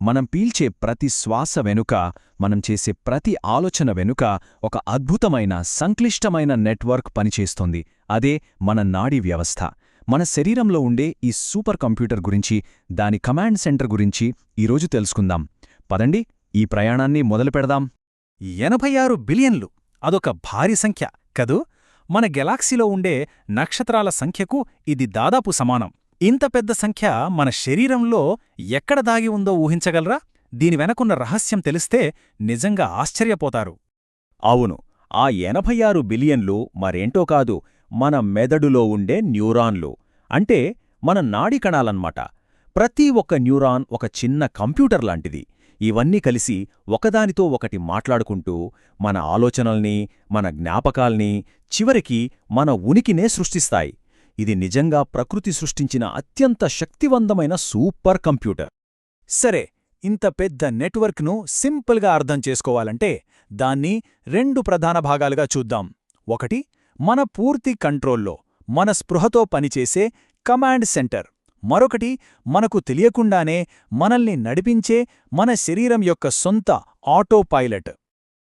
మనం పీల్చే ప్రతి శ్వాస వెనుక, మనం చేసే ప్రతి ఆలోచన వెనుక ఒక అద్భుతమైన, సంక్లిష్టమైన నెట్వర్క్ పనిచేస్తోంది. అదే మన నాడీ వ్యవస్థ. మన శరీరంలో ఉండే ఈ సూపర్ కంప్యూటర్ గురించి, దాని కమాండ్ సెంటర్ గురించి ఈరోజు తెలుసుకుందాం. పదండి, ఈ ప్రయాణాన్ని మొదలుపెడదాం. 86 బిలియన్లు అదొక భారీ సంఖ్య కదూ. మన గెలాక్సీలో ఉండే నక్షత్రాల సంఖ్యకు ఇది దాదాపు సమానం. ఇంత పెద్ద సంఖ్య మన శరీరంలో ఎక్కడ దాగి ఉందో ఊహించగలరా? దీని వెనకున్న రహస్యం తెలిస్తే నిజంగా ఆశ్చర్యపోతారు. అవును, ఆ 86 బిలియన్లు మరేంటో కాదు, మన మెదడులో ఉండే న్యూరాన్లు. అంటే మన నాడీ కణాలన్మాట. ప్రతి ఒక్క న్యూరాన్ ఒక చిన్న కంప్యూటర్ లాంటిది. ఇవన్నీ కలిసి ఒకదానితో ఒకటి మాట్లాడుకుంటూ మన ఆలోచనల్ని, మన జ్ఞాపకాల్ని, చివరికి మన ఉనికినే సృష్టిస్తాయి. ఇది నిజంగా ప్రకృతి సృష్టించిన అత్యంత శక్తివంతమైన సూపర్ కంప్యూటర్. సరే, ఇంత పెద్ద నెట్వర్క్ను సింపుల్గా అర్థం చేసుకోవాలంటే దాన్ని 2 ప్రధాన భాగాలుగా చూద్దాం. ఒకటి, మన పూర్తి కంట్రోల్లో, మన స్పృహతో పనిచేసే కమాండ్ సెంటర్. మరొకటి, మనకు తెలియకుండానే మనల్ని నడిపించే మన శరీరం యొక్క సొంత ఆటో పైలట్.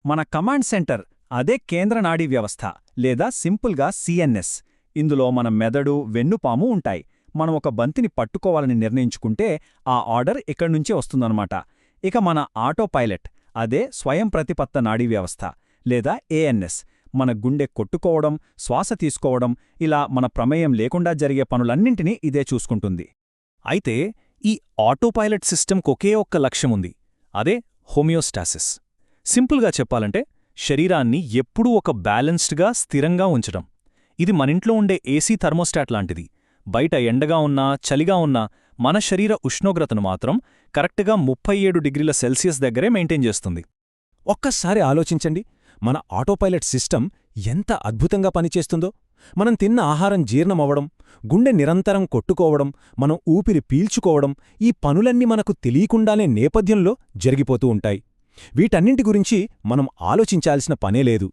మన కమాండ్ సెంటర్ అదే కేంద్ర నాడీ వ్యవస్థ, లేదా సింపుల్గా సిఎన్ఎస్. ఇందులో మన మెదడు, వెన్నుపాము ఉంటాయి. మనం ఒక బంతిని పట్టుకోవాలని నిర్ణయించుకుంటే ఆ ఆర్డర్ ఇక్కడ్నుంచే వస్తుందన్నమాట. ఇక మన ఆటో పైలట్ అదే స్వయం ప్రతిపత్త నాడీ వ్యవస్థ, లేదా ఏఎన్ఎస్. మన గుండె కొట్టుకోవడం, శ్వాస తీసుకోవడం, ఇలా మన ప్రమేయం లేకుండా జరిగే పనులన్నింటినీ ఇదే చూసుకుంటుంది. అయితే ఈ ఆటోపైలట్ సిస్టమ్కొకే ఒక్క లక్ష్యముంది. అదే హోమియోస్టాసిస్. సింపుల్గా చెప్పాలంటే శరీరాన్ని ఎప్పుడూ ఒక బ్యాలెన్స్డ్గా, స్థిరంగా ఉంచడం. ఇది మనింట్లో ఉండే ఏసీ థర్మోస్టాట్ లాంటిది. బయట ఎండగా ఉన్నా, చలిగా ఉన్నా మన శరీర ఉష్ణోగ్రతను మాత్రం కరెక్ట్గా 37 డిగ్రీల సెల్సియస్ దగ్గరే మెయింటైన్ చేస్తుంది. ఒక్కసారి ఆలోచించండి, మన ఆటోపైలట్ సిస్టమ్ ఎంత అద్భుతంగా పనిచేస్తుందో. మనం తిన్న ఆహారం జీర్ణమవ్వడం, గుండె నిరంతరం కొట్టుకోవడం, మనం ఊపిరి పీల్చుకోవడం, ఈ పనులన్నీ మనకు తెలియకుండానే నేపథ్యంలో జరిగిపోతూ ఉంటాయి. వీటన్నింటి గురించి మనం ఆలోచించాల్సిన పనేలేదు.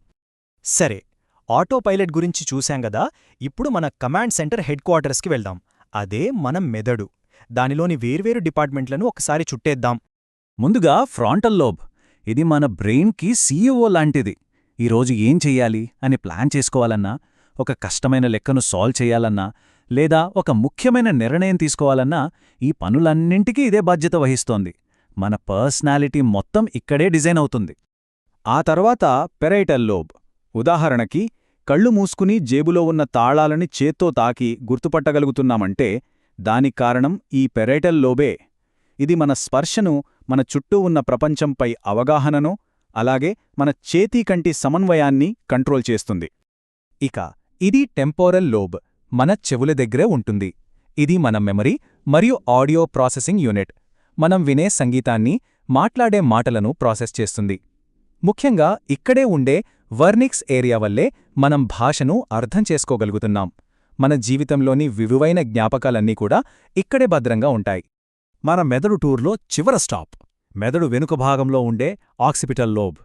సరే, ఆటోపైలట్ గురించి చూశాంగదా. ఇప్పుడు మన కమాండ్ సెంటర్ హెడ్ క్వార్టర్స్కి వెళ్దాం. అదే మన మెదడు. దానిలోని వేర్వేరు డిపార్ట్మెంట్లను ఒకసారి చుట్టేద్దాం. ముందుగా ఫ్రాంటల్ లోబ్. ఇది మన బ్రెయిన్కి సీఈఓ లాంటిది. ఈరోజు ఏం చెయ్యాలి అని ప్లాన్ చేసుకోవాలన్నా, ఒక కష్టమైన లెక్కను సాల్వ్ చెయ్యాలన్నా, లేదా ఒక ముఖ్యమైన నిర్ణయం తీసుకోవాలన్నా ఈ పనులన్నింటికీ ఇదే బాధ్యత వహిస్తోంది. మన పర్సనాలిటీ మొత్తం ఇక్కడే డిజైన్ అవుతుంది. ఆ తర్వాత పెరైటల్ లోబ్. ఉదాహరణకి, కళ్ళు మూసుకుని జేబులో ఉన్న తాళాలని చేత్తో తాకి గుర్తుపట్టగలుగుతున్నామంటే దానికి కారణం ఈ పెరైటల్ లోబే. ఇది మన స్పర్శను, మన చుట్టూ ఉన్న ప్రపంచంపై అవగాహనను, అలాగే మన చేతి కంటి సమన్వయాన్ని కంట్రోల్ చేస్తుంది. ఇక ఇది టెంపోరల్ లోబ్, మన చెవుల దగ్గరే ఉంటుంది. ఇది మన మెమరీ మరియు ఆడియో ప్రాసెసింగ్ యూనిట్. మనం వినే సంగీతాన్ని, మాట్లాడే మాటలను ప్రాసెస్ చేస్తుంది. ముఖ్యంగా ఇక్కడే ఉండే వర్నిక్స్ ఏరియా వల్లే మనం భాషను అర్థం చేసుకోగలుగుతున్నాం. మన జీవితంలోని విలువైన జ్ఞాపకాలన్నీ కూడా ఇక్కడే భద్రంగా ఉంటాయి. మన మెదడు టూర్లో చివర స్టాప్, మెదడు వెనుక భాగంలో ఉండే ఆక్సిపిటల్ లోబ్.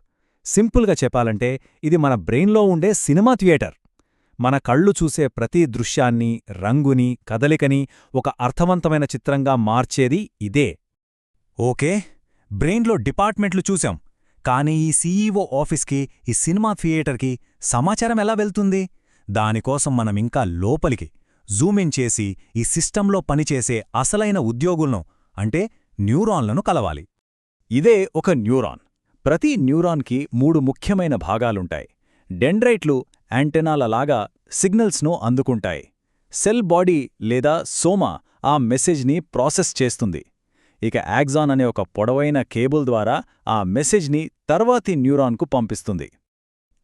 సింపుల్గా చెప్పాలంటే ఇది మన బ్రెయిన్లో ఉండే సినిమా థియేటర్. మన కళ్ళు చూసే ప్రతి దృశ్యాన్ని, రంగుని, కదలికని ఒక అర్థవంతమైన చిత్రంగా మార్చేది ఇదే. ఓకే, బ్రెయిన్లో డిపార్ట్మెంట్లు చూశాం. కానీ ఈ సీఈఓ ఆఫీస్కి, ఈ సినిమా థియేటర్కి సమాచారం ఎలా వెళ్తుంది? దానికోసం మనమింకా లోపలికి జూమిన్ చేసి ఈ సిస్టంలో పనిచేసే అసలైన ఉద్యోగులను, అంటే న్యూరాన్లను కలవాలి. ఇదే ఒక న్యూరాన్. ప్రతి న్యూరాన్కి 3 ముఖ్యమైన భాగాలుంటాయి. డెండ్రైట్లు యాంటెనాలలాగా సిగ్నల్స్ను అందుకుంటాయి. సెల్ బాడీ లేదా సోమా ఆ మెసేజ్ని ప్రాసెస్ చేస్తుంది. ఇక యాక్సాన్ అనే ఒక పొడవైన కేబుల్ ద్వారా ఆ మెసేజ్ని తర్వాతి న్యూరాన్కు పంపిస్తుంది.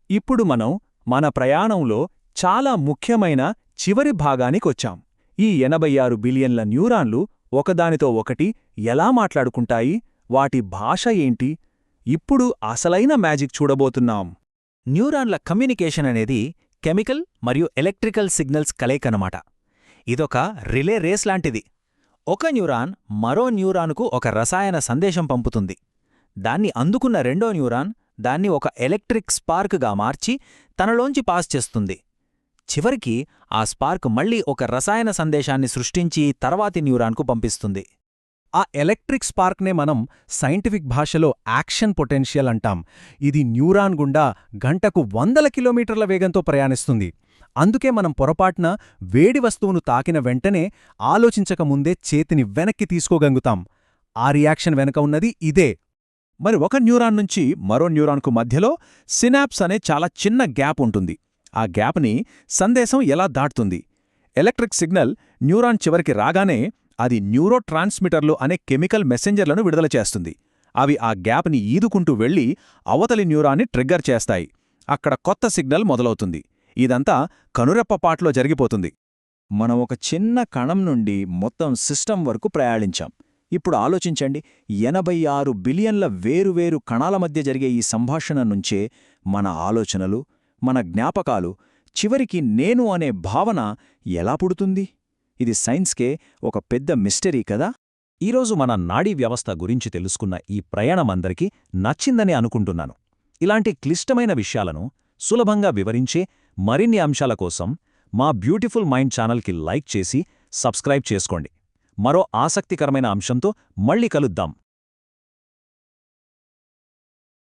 ఇప్పుడు మనం మన ప్రయాణంలో చాలా ముఖ్యమైన చివరి భాగానికొచ్చాం. ఈ 86 బిలియన్ల న్యూరాన్లు ఒకదానితో ఒకటి ఎలా మాట్లాడుకుంటాయి? వాటి భాష ఏంటి? ఇప్పుడు అసలైన మ్యాజిక్ చూడబోతున్నాం. న్యూరాన్ల కమ్యూనికేషన్ అనేది కెమికల్ మరియు ఎలక్ట్రికల్ సిగ్నల్స్ కలయికనమాట. ఇదొక రిలే రేస్ లాంటిది. ఒక న్యూరాన్ మరో న్యూరాన్కు ఒక రసాయన సందేశం పంపుతుంది. దాన్ని అందుకున్న రెండో న్యూరాన్ దాన్ని ఒక ఎలక్ట్రిక్ స్పార్క్గా మార్చి తనలోంచి పాస్ చేస్తుంది. చివరికి ఆ స్పార్క్ మళ్లీ ఒక రసాయన సందేశాన్ని సృష్టించి తర్వాతి న్యూరాన్కు పంపిస్తుంది. ఆ ఎలక్ట్రిక్ స్పార్క్నే మనం సైంటిఫిక్ భాషలో యాక్షన్ పొటెన్షియల్ అంటాం. ఇది న్యూరాన్ గుండా గంటకు 100 కిలోమీటర్ల వేగంతో ప్రయాణిస్తుంది. అందుకే మనం పొరపాటున వేడి వస్తువును తాకిన వెంటనే ఆలోచించకముందే చేతిని వెనక్కి తీసుకోగలుగుతాం. ఆ రియాక్షన్ వెనక ఉన్నది ఇదే. మరి ఒక న్యూరాన్ నుంచి మరో న్యూరాన్కు మధ్యలో సినాప్స్ అనే చాలా చిన్న గ్యాప్ ఉంటుంది. ఆ గ్యాప్ని సందేశం ఎలా దాటుతుంది? ఎలక్ట్రిక్ సిగ్నల్ న్యూరాన్ చివరికి రాగానే అది న్యూరో ట్రాన్స్మిటర్లు అనే కెమికల్ మెసెంజర్లను విడుదల చేస్తుంది. అవి ఆ గ్యాప్ని ఈదుకుంటూ వెళ్లి అవతలి న్యూరాన్ని ట్రిగ్గర్ చేస్తాయి. అక్కడ కొత్త సిగ్నల్ మొదలవుతుంది. ఇదంతా కనురెప్పపాట్లో జరిగిపోతుంది. మనం ఒక చిన్న కణం నుండి మొత్తం సిస్టమ్ వరకు ప్రయాణించాం. ఇప్పుడు ఆలోచించండి, 86 బిలియన్ల వేరువేరు కణాల మధ్య జరిగే ఈ సంభాషణ నుంచే మన ఆలోచనలు, మన జ్ఞాపకాలు, చివరికి నేను అనే భావన ఎలా పుడుతుంది? ఇది సైన్స్కే ఒక పెద్ద మిస్టరీ కదా. ఈరోజు మన నాడీ వ్యవస్థ గురించి తెలుసుకున్న ఈ ప్రయాణమందరికీ నచ్చిందని అనుకుంటున్నాను. ఇలాంటి క్లిష్టమైన విషయాలను సులభంగా వివరించే మరిన్ని అంశాల కోసం మా బ్యూటిఫుల్ మైండ్ ఛానల్కి లైక్ చేసి సబ్స్క్రైబ్ చేసుకోండి. మరో ఆసక్తికరమైన అంశంతో మళ్ళీ కలుద్దాం.